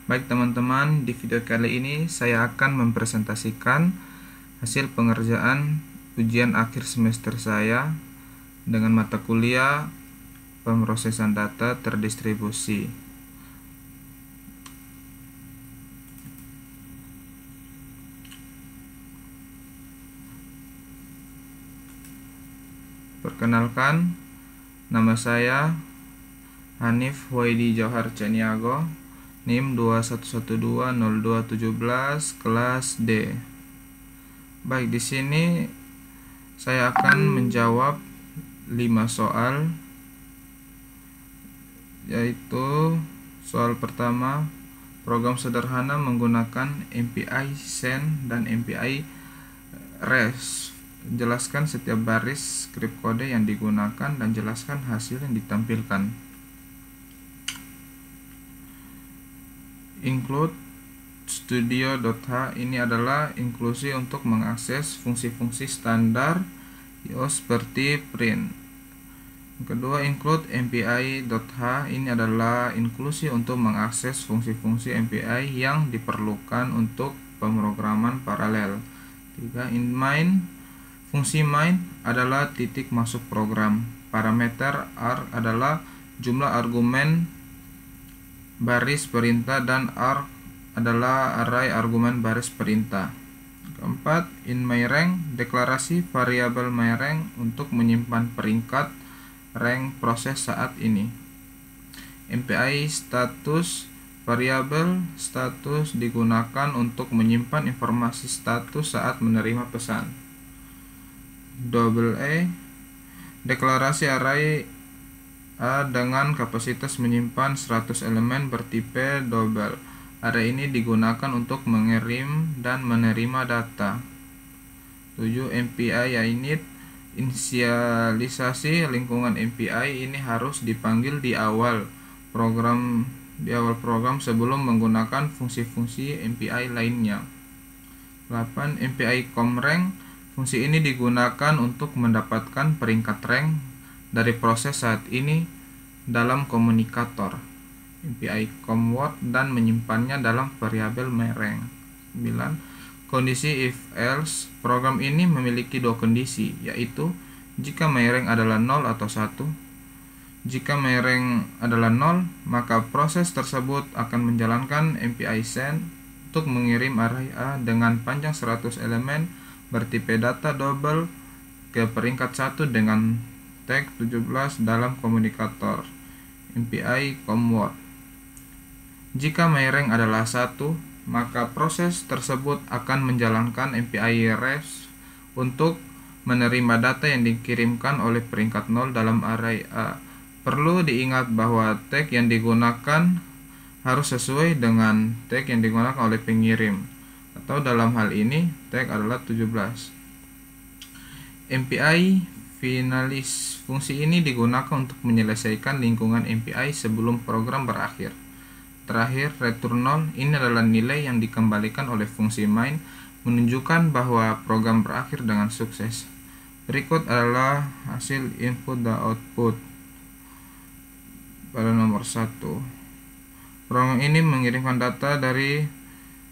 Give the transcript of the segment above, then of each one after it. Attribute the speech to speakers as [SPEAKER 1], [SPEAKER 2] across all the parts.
[SPEAKER 1] Baik teman-teman, di video kali ini saya akan mempresentasikan hasil pengerjaan ujian akhir semester saya dengan mata kuliah pemrosesan data terdistribusi. Perkenalkan, nama saya Hanif Waidi Johar Caniago, NIM 21120217 kelas D. Baik, di sini saya akan menjawab 5 soal, yaitu soal pertama, program sederhana menggunakan MPI send dan MPI res. Jelaskan setiap baris skrip kode yang digunakan dan jelaskan hasil yang ditampilkan. Include studio.h ini adalah inklusi untuk mengakses fungsi-fungsi standar iOS seperti print. Yang kedua, include MPI.h ini adalah inklusi untuk mengakses fungsi-fungsi MPI yang diperlukan untuk pemrograman paralel. 3. In main, fungsi main adalah titik masuk program. Parameter arg adalah jumlah argumen baris perintah dan arg adalah array argumen baris perintah. Keempat, in myRank, deklarasi variabel myRank untuk menyimpan peringkat rank proses saat ini. MPI status, variabel status digunakan untuk menyimpan informasi status saat menerima pesan. Deklarasi array A dengan kapasitas menyimpan 100 elemen bertipe double. Array ini digunakan untuk mengirim dan menerima data. 7. MPI init, inisialisasi lingkungan MPI ini harus dipanggil di awal program sebelum menggunakan fungsi-fungsi MPI lainnya. 8. MPI comRank, fungsi ini digunakan untuk mendapatkan peringkat rank dari proses saat ini dalam komunikator MPI comWord dan menyimpannya dalam variabel myRank. 9. Kondisi if else, program ini memiliki dua kondisi, yaitu jika myRank adalah 0 atau 1. Jika myRank adalah 0, maka proses tersebut akan menjalankan MPI send untuk mengirim array A dengan panjang 100 elemen bertipe data double ke peringkat 1 dengan tag 17 dalam komunikator MPI comWord. Jika myRank adalah 1, maka proses tersebut akan menjalankan MPI res untuk menerima data yang dikirimkan oleh peringkat 0 dalam array A. Perlu diingat bahwa tag yang digunakan harus sesuai dengan tag yang digunakan oleh pengirim, atau dalam hal ini tag adalah 17. MPI finalis, fungsi ini digunakan untuk menyelesaikan lingkungan MPI sebelum program berakhir. Terakhir, return 0 ini adalah nilai yang dikembalikan oleh fungsi main menunjukkan bahwa program berakhir dengan sukses. Berikut adalah hasil input dan output. Pada nomor 1, program ini mengirimkan data dari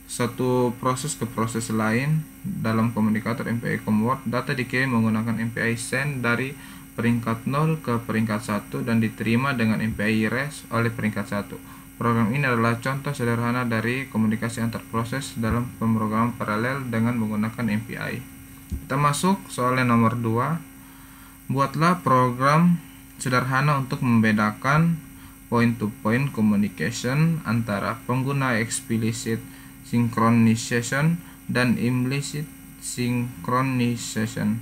[SPEAKER 1] satu proses ke proses lain dalam komunikator MPI comWord. Data dikirim menggunakan MPI send dari peringkat 0 ke peringkat 1 dan diterima dengan MPI res oleh peringkat 1. Program ini adalah contoh sederhana dari komunikasi antar proses dalam pemrograman paralel dengan menggunakan MPI. Kita masuk soal yang nomor 2. Buatlah program sederhana untuk membedakan point-to-point communication antara pengguna explicit synchronization dan implicit synchronization.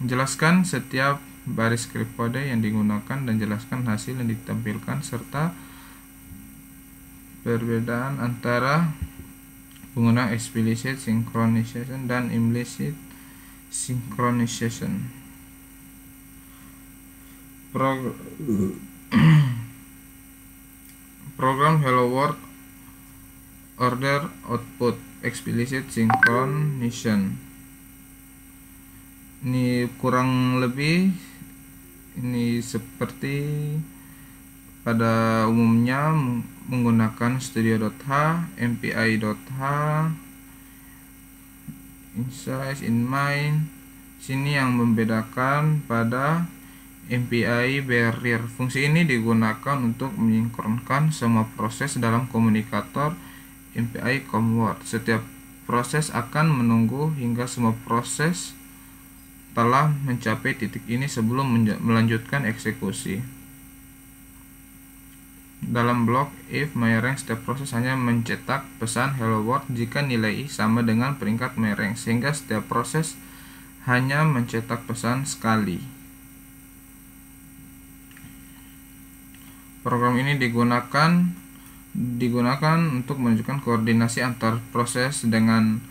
[SPEAKER 1] Jelaskan setiap baris skrip kode yang digunakan dan jelaskan hasil yang ditampilkan serta perbedaan antara penggunaan explicit synchronization dan implicit synchronization. Program Hello World order output explicit synchronization. Ini kurang lebih ini seperti pada umumnya menggunakan studio.h, mpi.h, insights, inmind. Sini yang membedakan pada MPI barrier. Fungsi ini digunakan untuk mensinkronkan semua proses dalam komunikator MPI COM-word. Setiap proses akan menunggu hingga semua proses telah mencapai titik ini sebelum melanjutkan eksekusi. Dalam blok if myRank, setiap proses hanya mencetak pesan hello world jika nilai i sama dengan peringkat myRank, sehingga setiap proses hanya mencetak pesan sekali. Program ini digunakan untuk menunjukkan koordinasi antar proses dengan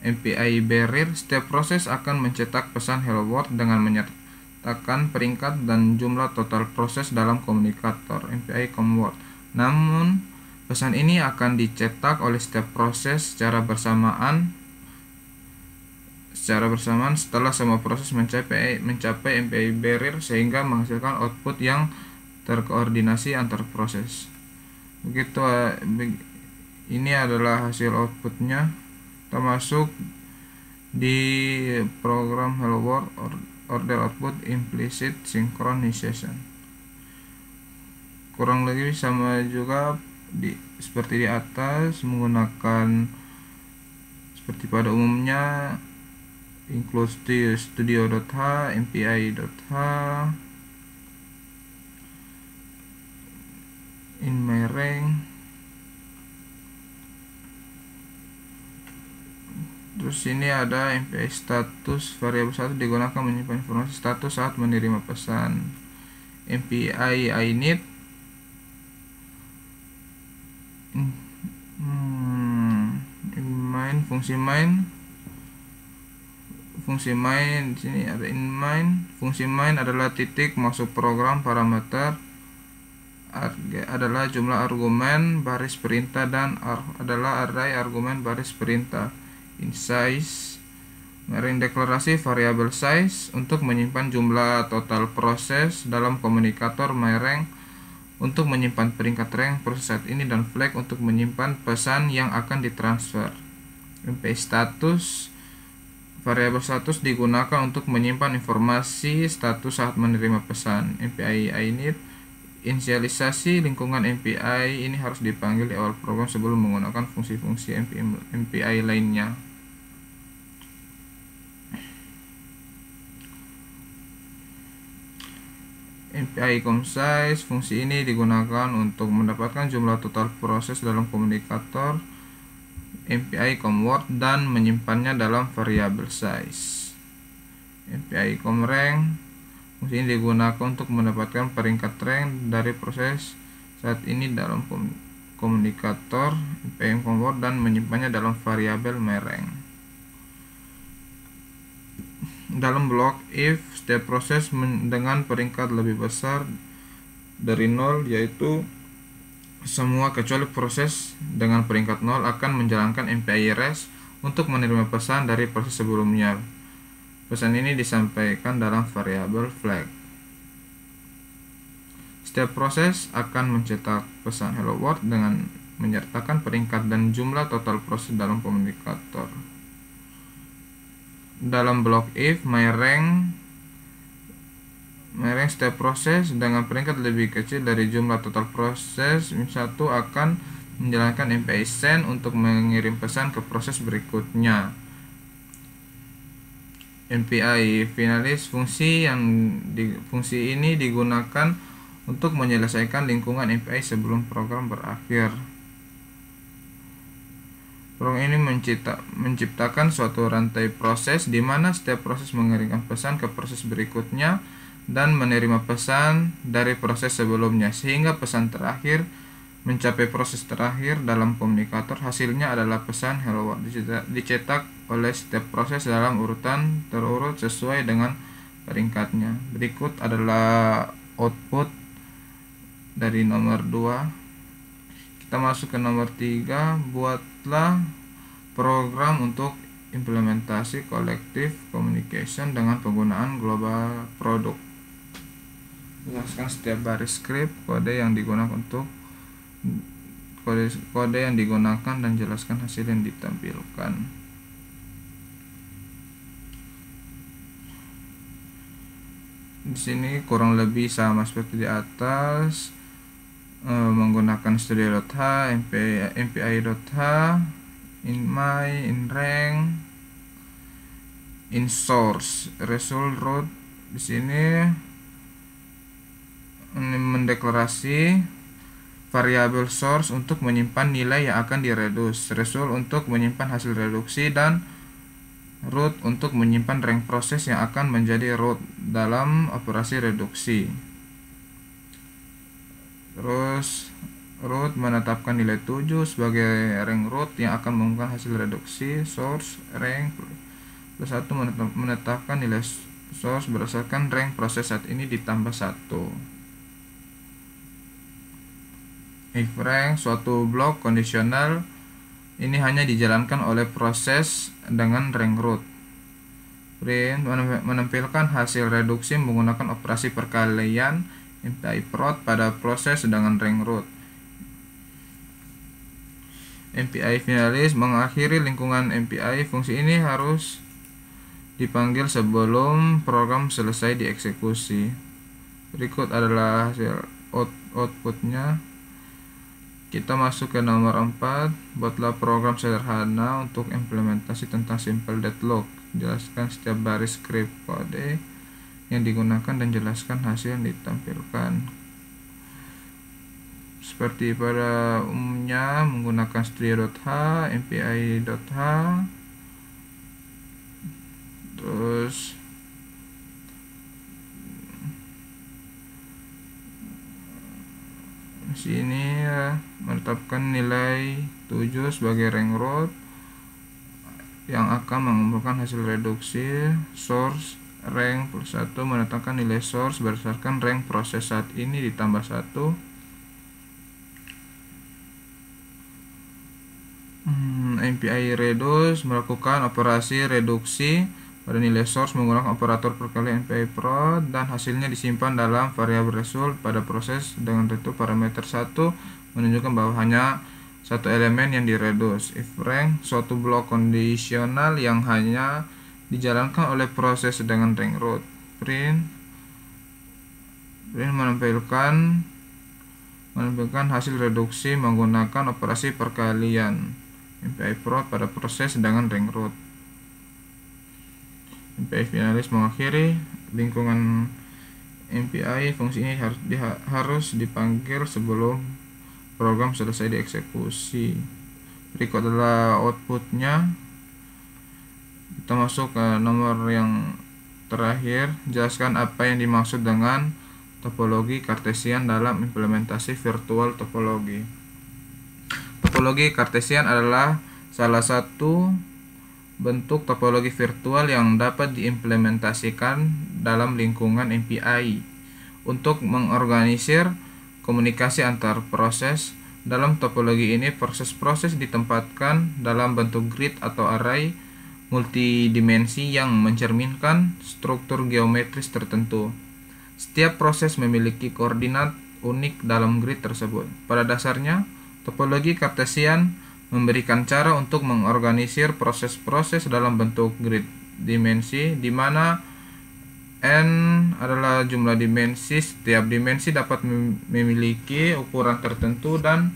[SPEAKER 1] MPI barrier. Setiap proses akan mencetak pesan hello world dengan menyertakan peringkat dan jumlah total proses dalam komunikator MPI COM-word. Namun, pesan ini akan dicetak oleh setiap proses secara bersamaan setelah semua proses mencapai MPI barrier, sehingga menghasilkan output yang terkoordinasi antar proses. Begitu, ini adalah hasil outputnya, termasuk di program hello world order output implicit synchronization. Kurang lebih sama juga seperti di atas, menggunakan seperti pada umumnya include studio.h, mpi.h, in myRank. Terus ini ada MPI status. Variabel status digunakan menyimpan informasi status saat menerima pesan. MPI init main, fungsi main di sini ada inmind. Fungsi main adalah titik masuk program, parameter adalah jumlah argumen baris perintah, dan adalah array argumen baris perintah. Insights myRank deklarasi variabel size untuk menyimpan jumlah total proses dalam komunikator myRank untuk menyimpan peringkat rank proses saat ini, dan flag untuk menyimpan pesan yang akan ditransfer. MPI status, variabel status digunakan untuk menyimpan informasi status saat menerima pesan. MPI init, inisialisasi lingkungan MPI ini harus dipanggil di awal program sebelum menggunakan fungsi-fungsi MPI lainnya. MPI COM-size, fungsi ini digunakan untuk mendapatkan jumlah total proses dalam komunikator MPI COM-word dan menyimpannya dalam variabel size. MPI COM-rank, fungsi ini digunakan untuk mendapatkan peringkat rank dari proses saat ini dalam komunikator MPI COM-word dan menyimpannya dalam variabel myRank. Dalam blok if, setiap proses dengan peringkat lebih besar dari 0, yaitu semua kecuali proses dengan peringkat 0 akan menjalankan MPI res untuk menerima pesan dari proses sebelumnya. Pesan ini disampaikan dalam variabel flag. Setiap proses akan mencetak pesan hello world dengan menyertakan peringkat dan jumlah total proses dalam komunikator. Dalam blok if myRank, setiap proses dengan peringkat lebih kecil dari jumlah total proses 1 akan menjalankan MPI send untuk mengirim pesan ke proses berikutnya. MPI finalis, fungsi ini digunakan untuk menyelesaikan lingkungan MPI sebelum program berakhir. Program ini menciptakan suatu rantai proses di mana setiap proses mengirimkan pesan ke proses berikutnya dan menerima pesan dari proses sebelumnya, sehingga pesan terakhir mencapai proses terakhir dalam komunikator. Hasilnya adalah pesan hello world dicetak oleh setiap proses dalam urutan terurut sesuai dengan peringkatnya. Berikut adalah output dari nomor 2. Kita masuk ke nomor 3. Buatlah program untuk implementasi collective communication dengan penggunaan global product. Jelaskan setiap baris skrip, kode yang digunakan dan jelaskan hasil yang ditampilkan. Di sini kurang lebih sama seperti di atas, menggunakan studio.h, mpi.h, inmy, inrank, insource, result root. Di sini mendeklarasi variabel source untuk menyimpan nilai yang akan diredus, result untuk menyimpan hasil reduksi, dan root untuk menyimpan rank proses yang akan menjadi root dalam operasi reduksi. Terus root menetapkan nilai 7 sebagai rank root yang akan mengumumkan hasil reduksi. Source rank plus 1 menetapkan nilai source berdasarkan rank proses saat ini ditambah 1. If rank suatu blok kondisional ini hanya dijalankan oleh proses dengan rank root. Print menampilkan hasil reduksi menggunakan operasi perkalian mpi prod pada proses dengan rank root. MPI finalis mengakhiri lingkungan MPI. Fungsi ini harus dipanggil sebelum program selesai dieksekusi. Berikut adalah hasil outputnya. Kita masuk ke nomor 4. Buatlah program sederhana untuk implementasi tentang simple deadlock. Jelaskan setiap baris skrip kode yang digunakan dan jelaskan hasil yang ditampilkan. Seperti pada umumnya menggunakan studio.h, mpi.h, terus sini ya, menetapkan nilai 7 sebagai rank root yang akan mengumpulkan hasil reduksi. Source rank plus 1 menetapkan nilai source berdasarkan rank proses saat ini ditambah 1. MPI reduce melakukan operasi reduksi pada nilai source menggunakan operator perkalian mpi prod dan hasilnya disimpan dalam variabel result pada proses dengan tentu parameter 1 menunjukkan bahwa hanya satu elemen yang direduce. If rank suatu blok kondisional yang hanya dijalankan oleh proses dengan rank root. Print menampilkan hasil reduksi menggunakan operasi perkalian mpi prod pada proses dengan rank root. MPI finalis mengakhiri lingkungan MPI. Fungsi ini harus dipanggil sebelum program selesai dieksekusi. Berikut adalah outputnya. Kita masuk ke nomor yang terakhir. Jelaskan apa yang dimaksud dengan topologi kartesian dalam implementasi virtual topologi. Topologi kartesian adalah salah satu bentuk topologi virtual yang dapat diimplementasikan dalam lingkungan MPI untuk mengorganisir komunikasi antar proses. Dalam topologi ini, proses-proses ditempatkan dalam bentuk grid atau array multidimensi yang mencerminkan struktur geometris tertentu. Setiap proses memiliki koordinat unik dalam grid tersebut. Pada dasarnya, topologi kartesian memberikan cara untuk mengorganisir proses-proses dalam bentuk grid dimensi, di mana n adalah jumlah dimensi. Setiap dimensi dapat memiliki ukuran tertentu dan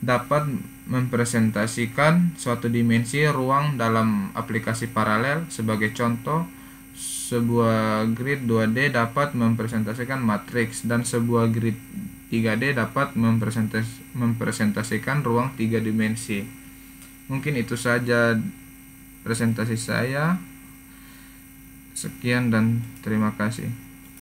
[SPEAKER 1] dapat mempresentasikan suatu dimensi ruang dalam aplikasi paralel. Sebagai contoh, sebuah grid 2D dapat mempresentasikan matriks dan sebuah grid 3D dapat mempresentasikan ruang 3 dimensi. Mungkin itu saja presentasi saya. Sekian dan terima kasih.